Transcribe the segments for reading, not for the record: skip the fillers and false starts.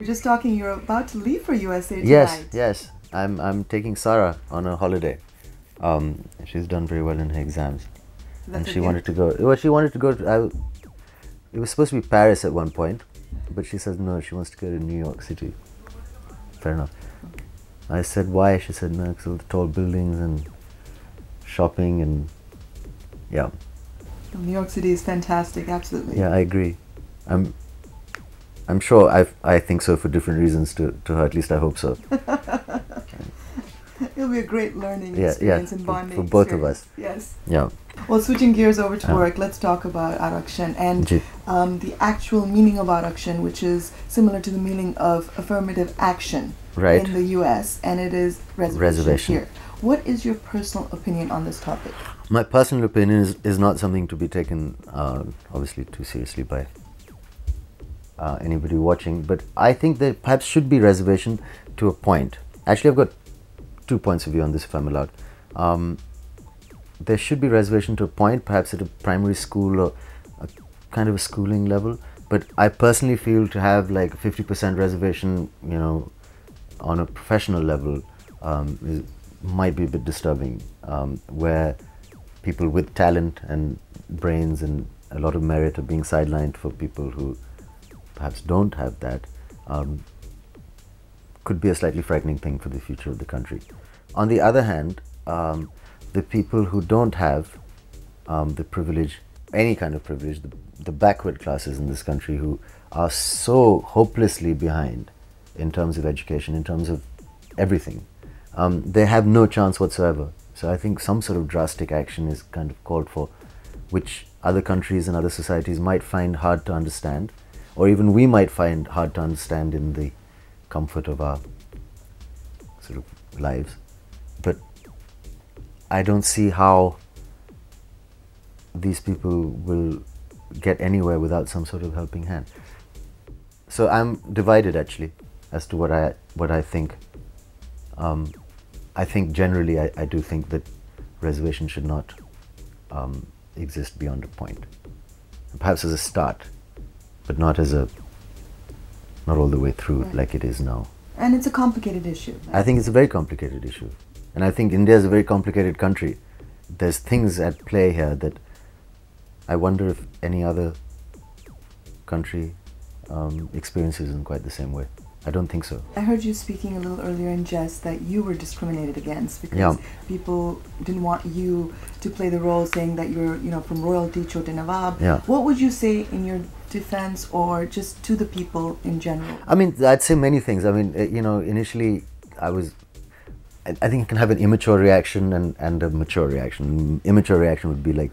We're just talking, you're about to leave for USA tonight. Yes. I'm taking Sarah on a holiday. She's done very well in her exams, and she wanted to go. Well, she wanted to go. It was supposed to be Paris at one point, but she said no. She wants to go to New York City. Fair enough. I said why? She said no, because of the tall buildings and shopping and yeah. New York City is fantastic, absolutely. Yeah, I agree. I'm sure I think so for different reasons to her. At least I hope so. It'll be a great learning experience and bonding for both of us. Yes. Yeah. Well, switching gears over to work, let's talk about Arakshan and the actual meaning of Arakshan, which is similar to the meaning of affirmative action in the US, and it is reservation here. What is your personal opinion on this topic? My personal opinion is not something to be taken obviously too seriously by anybody watching, but I think there perhaps should be reservation to a point. Actually, I've got 2 points of view on this, if I'm allowed. There should be reservation to a point, perhaps at a primary school or a kind of a schooling level, but I personally feel to have like a 50% reservation, you know, on a professional level might be a bit disturbing, where people with talent and brains and a lot of merit are being sidelined for people who perhaps don't have that. Could be a slightly frightening thing for the future of the country. On the other hand, the people who don't have the privilege, any kind of privilege, the backward classes in this country who are so hopelessly behind in terms of education, in terms of everything, they have no chance whatsoever. So I think some sort of drastic action is kind of called for, which other countries and other societies might find hard to understand, or even we might find hard to understand in the comfort of our sort of lives. But I don't see how these people will get anywhere without some sort of helping hand. So I'm divided actually as to what I think. I think generally I do think that reservation should not exist beyond a point. Perhaps as a start, but not all the way through like it is now. And it's a complicated issue. I think it's a very complicated issue. And I think India is a very complicated country. There's things at play here that I wonder if any other country experiences in quite the same way. I don't think so. I heard you speaking a little earlier in jest that you were discriminated against because people didn't want you to play the role, saying that you're, you know, from royalty, Chote Nawab. What would you say in your defense, or just to the people in general? I mean, I'd say many things. I mean, you know, initially I think you can have an immature reaction and a mature reaction. Immature reaction would be like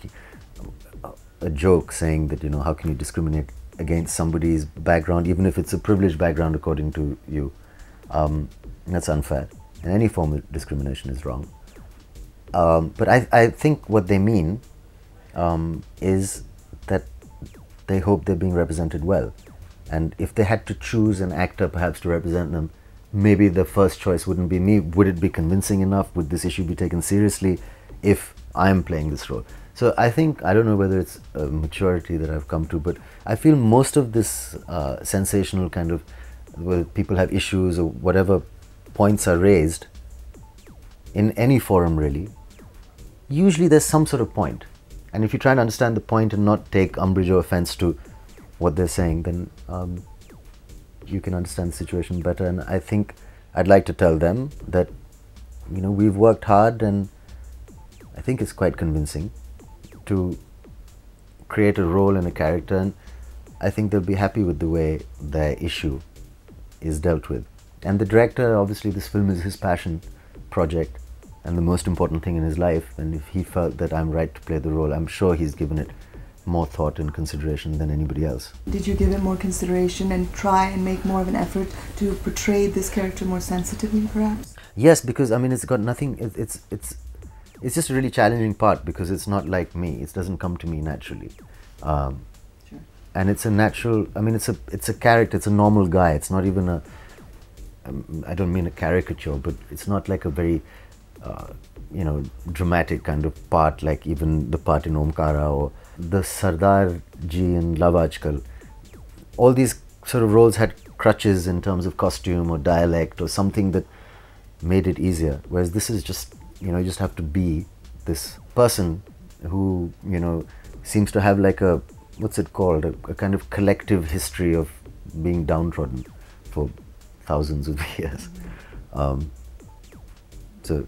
a joke saying that, you know, how can you discriminate against somebody's background, even if it's a privileged background according to you. That's unfair. And any form of discrimination is wrong. But I think what they mean is that they hope they're being represented well. And if they had to choose an actor perhaps to represent them, maybe the first choice wouldn't be me. Would it be convincing enough? Would this issue be taken seriously if I'm playing this role? So I think, I don't know whether it's a maturity that I've come to, but I feel most of this sensational kind of, where people have issues or whatever points are raised in any forum really, usually there's some sort of point. And if you try and understand the point and not take umbrage or offense to what they're saying, then you can understand the situation better. And I think I'd like to tell them that, you know, we've worked hard, and I think it's quite convincing to create a role and a character, and I think they'll be happy with the way their issue is dealt with. And the director, obviously this film is his passion project and the most important thing in his life, and if he felt that I'm right to play the role, I'm sure he's given it more thought and consideration than anybody else. Did you give it more consideration and try and make more of an effort to portray this character more sensitively perhaps? Yes, because I mean it's got nothing, it's just a really challenging part because it's not like me. It doesn't come to me naturally. Sure. And it's a natural, I mean, it's a character, it's a normal guy. It's not even a, I don't mean a caricature, but it's not like a very, you know, dramatic kind of part, like even the part in Omkara or the Sardar Ji in Love Ajkal. All these sort of roles had crutches in terms of costume or dialect or something that made it easier. Whereas this is just, you know, you just have to be this person who, you know, seems to have like a, what's it called, a kind of collective history of being downtrodden for thousands of years. So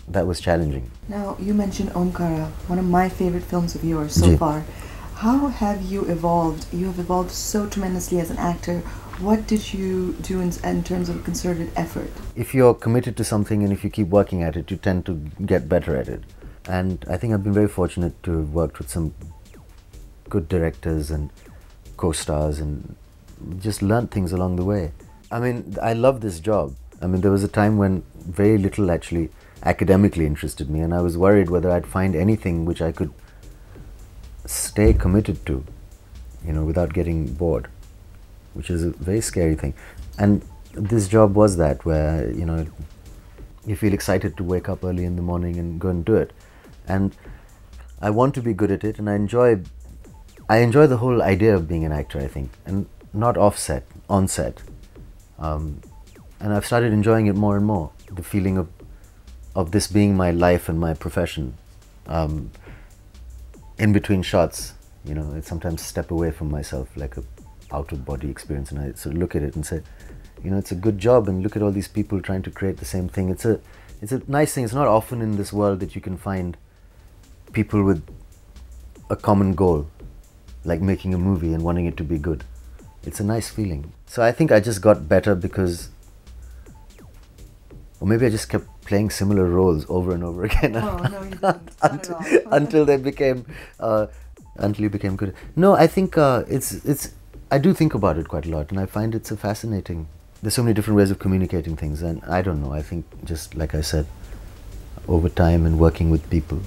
that was challenging. Now, you mentioned Omkara, one of my favorite films of yours so far. How have you evolved? You have evolved so tremendously as an actor. What did you do in terms of concerted effort? If you're committed to something and if you keep working at it, you tend to get better at it. And I think I've been very fortunate to have worked with some good directors and co-stars and just learnt things along the way. I mean, I love this job. I mean, there was a time when very little actually academically interested me, and I was worried whether I'd find anything which I could stay committed to, you know, without getting bored, which is a very scary thing. And this job was that, where, you know, you feel excited to wake up early in the morning and go and do it. And I want to be good at it, and I enjoy the whole idea of being an actor, I think, and not offset, on set. And I've started enjoying it more and more, the feeling of this being my life and my profession. In between shots, you know, I sometimes step away from myself, like a out-of-body experience, and I sort of look at it and say, you know, it's a good job, and look at all these people trying to create the same thing. It's a nice thing. It's not often in this world that you can find people with a common goal, like making a movie and wanting it to be good. It's a nice feeling. So I think I just got better because, or maybe I just kept playing similar roles over and over again. Oh, no, you didn't. Not at all. Until they became, until you became good. No, I think I do think about it quite a lot, and I find it's a fascinating. There's so many different ways of communicating things, and I don't know, I think just like I said, over time and working with people,